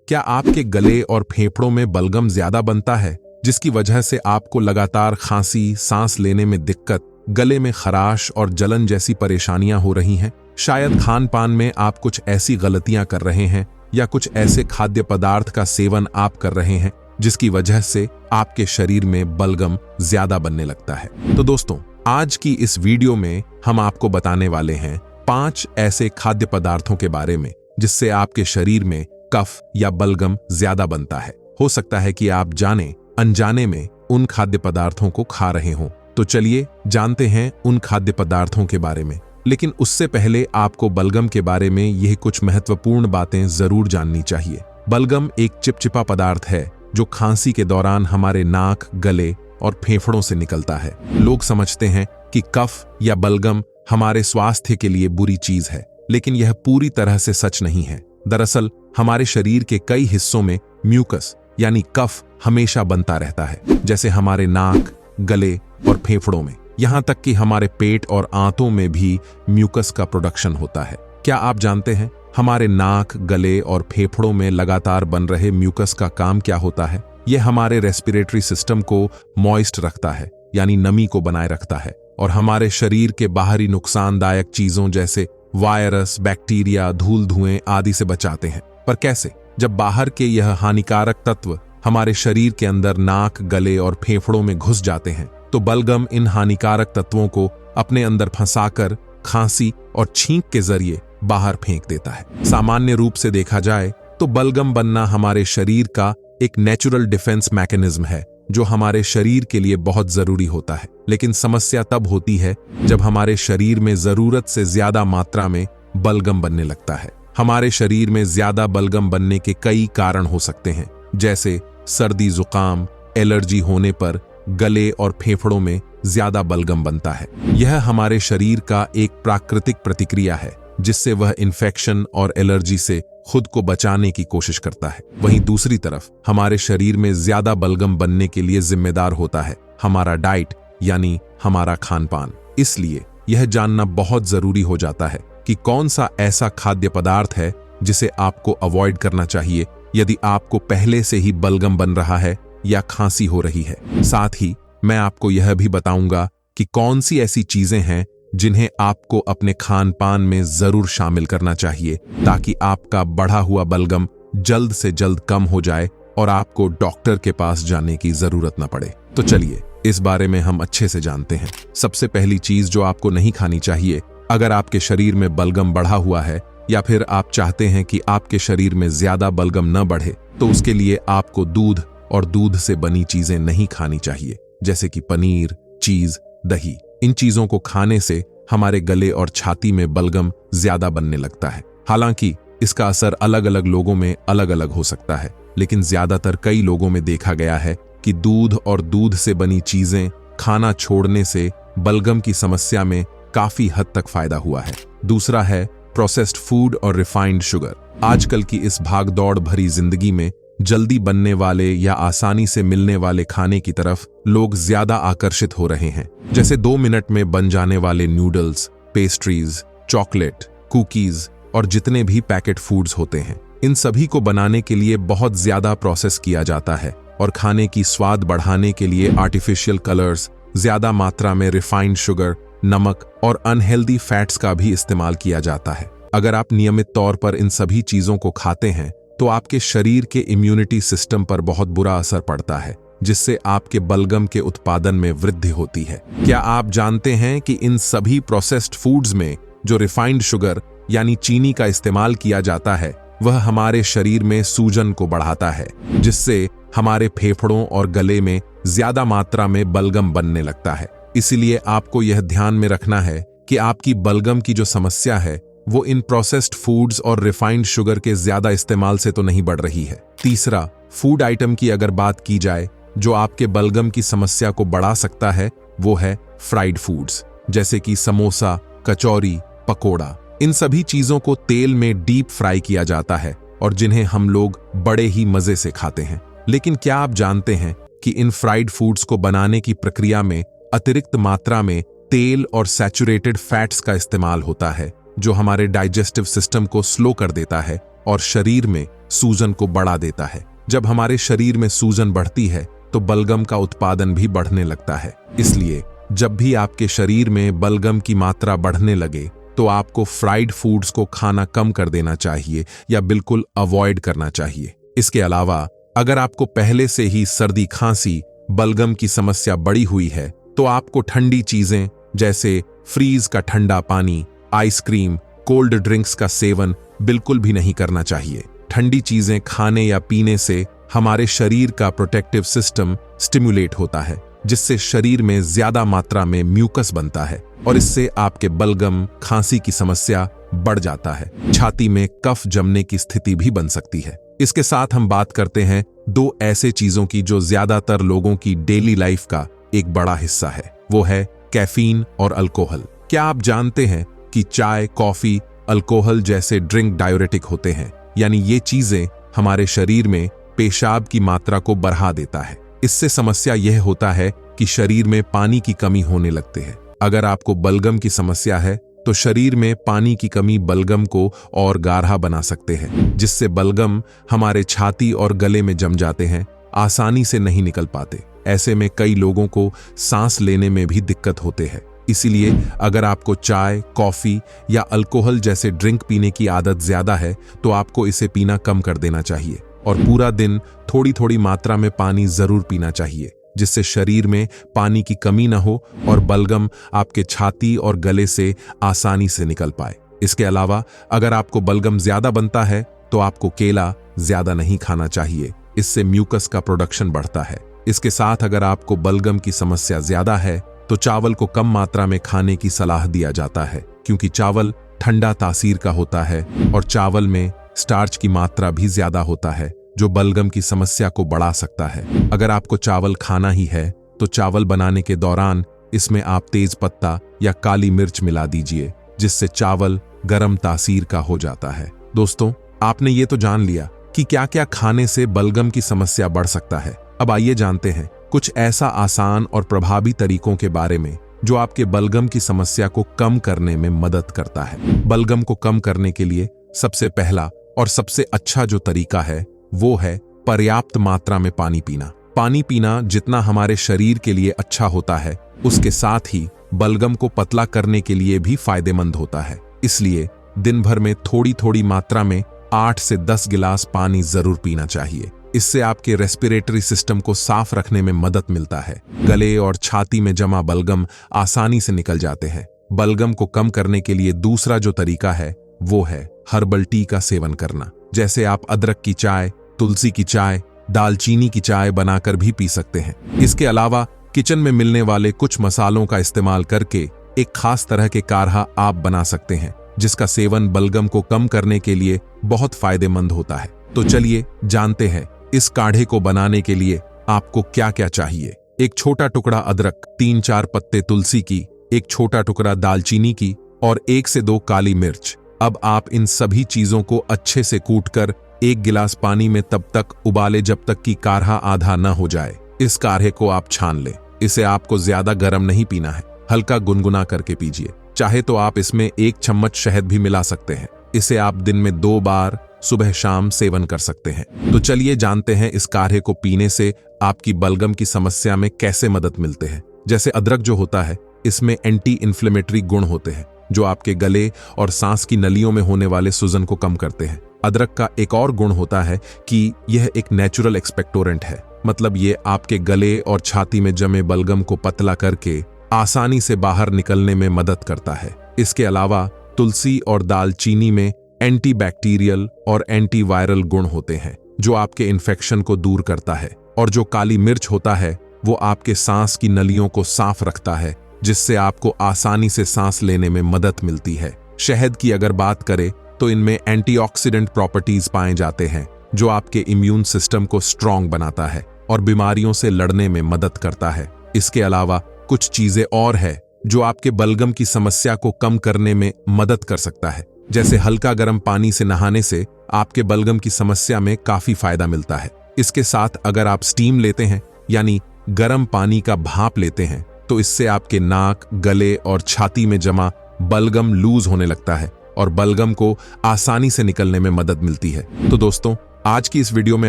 क्या आपके गले और फेफड़ों में बलगम ज्यादा बनता है, जिसकी वजह से आपको लगातार खांसी, सांस लेने में दिक्कत, गले में खराश और जलन जैसी परेशानियां हो रही हैं? शायद खान पान में आप कुछ ऐसी गलतियां कर रहे हैं या कुछ ऐसे खाद्य पदार्थ का सेवन आप कर रहे हैं जिसकी वजह से आपके शरीर में बलगम ज्यादा बनने लगता है। तो दोस्तों, आज की इस वीडियो में हम आपको बताने वाले हैं 5 ऐसे खाद्य पदार्थों के बारे में जिससे आपके शरीर में कफ या बलगम ज्यादा बनता है। हो सकता है कि आप जाने अनजाने में उन खाद्य पदार्थों को खा रहे हों। तो चलिए जानते हैं उन खाद्य पदार्थों के बारे में। लेकिन उससे पहले आपको बलगम के बारे में यह कुछ महत्वपूर्ण बातें जरूर जाननी चाहिए। बलगम एक चिपचिपा पदार्थ है जो खांसी के दौरान हमारे नाक, गले और फेफड़ों से निकलता है। लोग समझते हैं कि कफ या बलगम हमारे स्वास्थ्य के लिए बुरी चीज है, लेकिन यह पूरी तरह से सच नहीं है। दरअसल हमारे शरीर के कई हिस्सों में म्यूकस यानी कफ हमेशा बनता रहता है, जैसे हमारे नाक, गले और फेफड़ों में। यहां तक कि हमारे पेट और आंतों में भी म्यूकस का प्रोडक्शन होता है। क्या आप जानते हैं हमारे नाक, गले और फेफड़ों में लगातार बन रहे म्यूकस का काम क्या होता है? यह हमारे रेस्पिरेटरी सिस्टम को मॉइस्ट रखता है, यानी नमी को बनाए रखता है, और हमारे शरीर के बाहरी नुकसानदायक चीजों जैसे वायरस, बैक्टीरिया, धूल, धुएं आदि से बचाते हैं। पर कैसे? जब बाहर के यह हानिकारक तत्व हमारे शरीर के अंदर नाक, गले और फेफड़ों में घुस जाते हैं तो बलगम इन हानिकारक तत्वों को अपने अंदर फंसाकर खांसी और छींक के जरिए बाहर फेंक देता है। सामान्य रूप से देखा जाए तो बलगम बनना हमारे शरीर का एक नेचुरल डिफेंस मैकेनिज्म है जो हमारे शरीर के लिए बहुत जरूरी होता है। लेकिन समस्या तब होती है जब हमारे शरीर में जरूरत से ज्यादा मात्रा में बलगम बनने लगता है। हमारे शरीर में ज्यादा बलगम बनने के कई कारण हो सकते हैं, जैसे सर्दी, जुकाम, एलर्जी होने पर गले और फेफड़ों में ज्यादा बलगम बनता है। यह हमारे शरीर का एक प्राकृतिक प्रतिक्रिया है जिससे वह इन्फेक्शन और एलर्जी से खुद को बचाने की कोशिश करता है। वहीं दूसरी तरफ हमारे शरीर में ज्यादा बलगम बनने के लिए जिम्मेदार होता है हमारा डाइट यानी हमारा खान पान। इसलिए यह जानना बहुत जरूरी हो जाता है कि कौन सा ऐसा खाद्य पदार्थ है जिसे आपको अवॉइड करना चाहिए यदि आपको पहले से ही बलगम बन रहा है या खांसी हो रही है। साथ ही मैं आपको यह भी बताऊंगा कि कौन सी ऐसी चीजें हैं जिन्हें आपको अपने खान पान में जरूर शामिल करना चाहिए ताकि आपका बढ़ा हुआ बलगम जल्द से जल्द कम हो जाए और आपको डॉक्टर के पास जाने की जरूरत न पड़े। तो चलिए इस बारे में हम अच्छे से जानते हैं। सबसे पहली चीज जो आपको नहीं खानी चाहिए अगर आपके शरीर में बलगम बढ़ा हुआ है या फिर आप चाहते हैं कि आपके शरीर में ज्यादा बलगम न बढ़े, तो उसके लिए आपको दूध और दूध से बनी चीजें नहीं खानी चाहिए, जैसे कि पनीर, चीज, दही। इन चीजों को खाने से हमारे गले और छाती में बलगम ज्यादा बनने लगता है। हालांकि इसका असर अलग अलग लोगों में अलग अलग हो सकता है, लेकिन ज्यादातर कई लोगों में देखा गया है कि दूध और दूध से बनी चीजें खाना छोड़ने से बलगम की समस्या में काफी हद तक फायदा हुआ है। दूसरा है प्रोसेस्ड फूड और रिफाइंड शुगर। आजकल की इस भागदौड़ भरी जिंदगी में जल्दी बनने वाले या आसानी से मिलने वाले खाने की तरफ लोग ज्यादा आकर्षित हो रहे हैं, जैसे 2 मिनट में बन जाने वाले नूडल्स, पेस्ट्रीज, चॉकलेट, कुकीज और जितने भी पैकेट फूड्स होते हैं। इन सभी को बनाने के लिए बहुत ज्यादा प्रोसेस किया जाता है और खाने की स्वाद बढ़ाने के लिए आर्टिफिशियल कलर्स, ज्यादा मात्रा में रिफाइंड शुगर, नमक और अनहेल्दी फैट्स का भी इस्तेमाल किया जाता है। अगर आप नियमित तौर पर इन सभी चीजों को खाते हैं तो आपके शरीर के इम्यूनिटी सिस्टम पर बहुत बुरा असर पड़ता है, जिससे आपके बलगम के उत्पादन में वृद्धि होती है। क्या आप जानते हैं कि इन सभी प्रोसेस्ड फूड्स में जो रिफाइंड शुगर यानी चीनी का इस्तेमाल किया जाता है वह हमारे शरीर में सूजन को बढ़ाता है, जिससे हमारे फेफड़ों और गले में ज्यादा मात्रा में बलगम बनने लगता है। इसलिए आपको यह ध्यान में रखना है कि आपकी बलगम की जो समस्या है वो इन प्रोसेस्ड फूड्स और रिफाइंड शुगर के ज्यादा इस्तेमाल से तो नहीं बढ़ रही है। तीसरा, फूड आइटम की अगर बात की जाए जो आपके बलगम की समस्या को बढ़ा सकता है वो है फ्राइड फूड्स, जैसे कि समोसा, कचौरी, पकोड़ा। इन सभी चीजों को तेल में डीप फ्राई किया जाता है और जिन्हें हम लोग बड़े ही मजे से खाते हैं। लेकिन क्या आप जानते हैं कि इन फ्राइड फूड्स को बनाने की प्रक्रिया में अतिरिक्त मात्रा में तेल और सैचुरेटेड फैट्स का इस्तेमाल होता है, जो हमारे डाइजेस्टिव सिस्टम को स्लो कर देता है और शरीर में सूजन को बढ़ा देता है। जब हमारे शरीर में सूजन बढ़ती है तो बलगम का उत्पादन भी बढ़ने लगता है। इसलिए जब भी आपके शरीर में बलगम की मात्रा बढ़ने लगे तो आपको फ्राइड फूड्स को खाना कम कर देना चाहिए या बिल्कुल अवॉइड करना चाहिए। इसके अलावा अगर आपको पहले से ही सर्दी, खांसी, बलगम की समस्या बढ़ी हुई है तो आपको ठंडी चीजें जैसे फ्रीज का ठंडा पानी, आइसक्रीम, कोल्ड ड्रिंक्स का सेवन बिल्कुल भी नहीं करना चाहिए। ठंडी चीजें खाने या पीने से हमारे शरीर का प्रोटेक्टिव सिस्टम स्टिमुलेट होता है, जिससे शरीर में ज्यादा मात्रा में म्यूकस बनता है और इससे आपके बलगम, खांसी की समस्या बढ़ जाता है। छाती में कफ जमने की स्थिति भी बन सकती है। इसके साथ हम बात करते हैं दो ऐसे चीजों की जो ज्यादातर लोगों की डेली लाइफ का एक बड़ा हिस्सा है। वो है कैफीन और अल्कोहल। क्या आप जानते हैं कि चाय, कॉफी, अल्कोहल जैसे ड्रिंक डाययूरेटिक होते हैं, यानी ये चीजें हमारे शरीर में पेशाब की मात्रा को बढ़ा देता है। इससे समस्या यह होता है कि शरीर में पानी की कमी होने लगते हैं। अगर आपको बलगम की समस्या है तो शरीर में पानी की कमी बलगम को और गाढ़ा बना सकते हैं, जिससे बलगम हमारे छाती और गले में जम जाते हैं, आसानी से नहीं निकल पाते। ऐसे में कई लोगों को सांस लेने में भी दिक्कत होते हैं। इसीलिए अगर आपको चाय, कॉफी या अल्कोहल जैसे ड्रिंक पीने की आदत ज्यादा है तो आपको इसे पीना कम कर देना चाहिए और पूरा दिन थोड़ी थोड़ी मात्रा में पानी जरूर पीना चाहिए, जिससे शरीर में पानी की कमी न हो और बलगम आपके छाती और गले से आसानी से निकल पाए। इसके अलावा अगर आपको बलगम ज्यादा बनता है तो आपको केला ज्यादा नहीं खाना चाहिए, इससे म्यूकस का प्रोडक्शन बढ़ता है। इसके साथ अगर आपको बलगम की समस्या ज्यादा है तो चावल को कम मात्रा में खाने की सलाह दिया जाता है, क्योंकि चावल ठंडा तासीर का होता है और चावल में स्टार्च की मात्रा भी ज्यादा होता है, जो बलगम की समस्या को बढ़ा सकता है। अगर आपको चावल खाना ही है तो चावल बनाने के दौरान इसमें आप तेज पत्ता या काली मिर्च मिला दीजिए, जिससे चावल गरम तासीर का हो जाता है। दोस्तों, आपने ये तो जान लिया कि क्या क्या खाने से बलगम की समस्या बढ़ सकता है। अब आइए जानते हैं कुछ ऐसा आसान और प्रभावी तरीकों के बारे में जो आपके बलगम की समस्या को कम करने में मदद करता है। बलगम को कम करने के लिए सबसे पहला और सबसे अच्छा जो तरीका है वो है पर्याप्त मात्रा में पानी पीना। पानी पीना जितना हमारे शरीर के लिए अच्छा होता है, उसके साथ ही बलगम को पतला करने के लिए भी फायदेमंद होता है। इसलिए दिन भर में थोड़ी थोड़ी मात्रा में 8 से 10 गिलास पानी जरूर पीना चाहिए। इससे आपके रेस्पिरेटरी सिस्टम को साफ रखने में मदद मिलता है। गले और छाती में जमा बलगम आसानी से निकल जाते हैं। बलगम को कम करने के लिए दूसरा जो तरीका है वो है हर्बल टी का सेवन करना। जैसे आप अदरक की चाय, तुलसी की चाय, दालचीनी की चाय बनाकर भी पी सकते हैं। इसके अलावा किचन में मिलने वाले कुछ मसालों का इस्तेमाल करके एक खास तरह के काढ़ा आप बना सकते हैं, जिसका सेवन बलगम को कम करने के लिए बहुत फायदेमंद होता है। तो चलिए जानते हैं इस काढ़े को बनाने के लिए आपको क्या क्या चाहिए। एक छोटा टुकड़ा अदरक, 3-4 पत्ते तुलसी की, एक छोटा टुकड़ा दालचीनी की और 1 से 2 काली मिर्च। अब आप इन सभी चीजों को अच्छे से कूटकर 1 गिलास पानी में तब तक उबाले जब तक कि काढ़ा आधा न हो जाए। इस काढ़े को आप छान लें। इसे आपको ज्यादा गर्म नहीं पीना है, हल्का गुनगुना करके पीजिए। चाहे तो आप इसमें 1 चम्मच शहद भी मिला सकते हैं। इसे आप दिन में 2 बार सुबह शाम सेवन कर सकते हैं। तो चलिए जानते हैं इस काढ़े को पीने से आपकी बलगम की समस्या में कैसे मदद मिलते हैं। जैसे अदरक जो होता है, इसमें एंटी इन्फ्लेमेटरी गुण होते हैं जो आपके गले और सांस की नलियों में होने वाले सूजन को कम करते हैं। अदरक का एक और गुण होता है कि यह एक नेचुरल एक्सपेक्टोरेंट है, मतलब ये आपके गले और छाती में जमे बलगम को पतला करके आसानी से बाहर निकलने में मदद करता है। इसके अलावा तुलसी और दालचीनी में एंटीबैक्टीरियल और एंटीवायरल गुण होते हैं जो आपके इन्फेक्शन को दूर करता है। और जो काली मिर्च होता है वो आपके सांस की नलियों को साफ रखता है, जिससे आपको आसानी से सांस लेने में मदद मिलती है। शहद की अगर बात करें तो इनमें एंटीऑक्सीडेंट प्रॉपर्टीज पाए जाते हैं जो आपके इम्यून सिस्टम को स्ट्रांग बनाता है और बीमारियों से लड़ने में मदद करता है। इसके अलावा कुछ चीजें और है जो आपके बलगम की समस्या को कम करने में मदद कर सकता है। जैसे हल्का गर्म पानी से नहाने से आपके बलगम की समस्या में काफी फायदा मिलता है। इसके साथ अगर आप स्टीम लेते हैं यानी गर्म पानी का भाप लेते हैं तो इससे आपके नाक, गले और छाती में जमा बलगम लूज होने लगता है और बलगम को आसानी से निकलने में मदद मिलती है। तो दोस्तों, आज की इस वीडियो में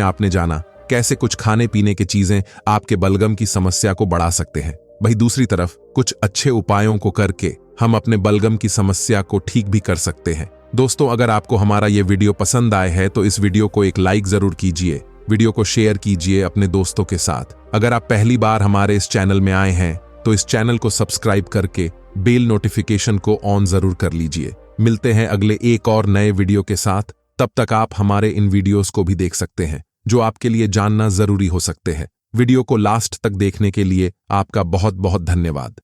आपने जाना कैसे कुछ खाने पीने की चीजें आपके बलगम की समस्या को बढ़ा सकते हैं। वहीं दूसरी तरफ कुछ अच्छे उपायों को करके हम अपने बलगम की समस्या को ठीक भी कर सकते हैं। दोस्तों, अगर आपको हमारा ये वीडियो पसंद आए है तो इस वीडियो को एक लाइक जरूर कीजिए, वीडियो को शेयर कीजिए अपने दोस्तों के साथ। अगर आप पहली बार हमारे इस चैनल में आए हैं तो इस चैनल को सब्सक्राइब करके बेल नोटिफिकेशन को ऑन जरूर कर लीजिए। मिलते हैं अगले एक और नए वीडियो के साथ। तब तक आप हमारे इन वीडियोस को भी देख सकते हैं जो आपके लिए जानना जरूरी हो सकते हैं। वीडियो को लास्ट तक देखने के लिए आपका बहुत बहुत धन्यवाद।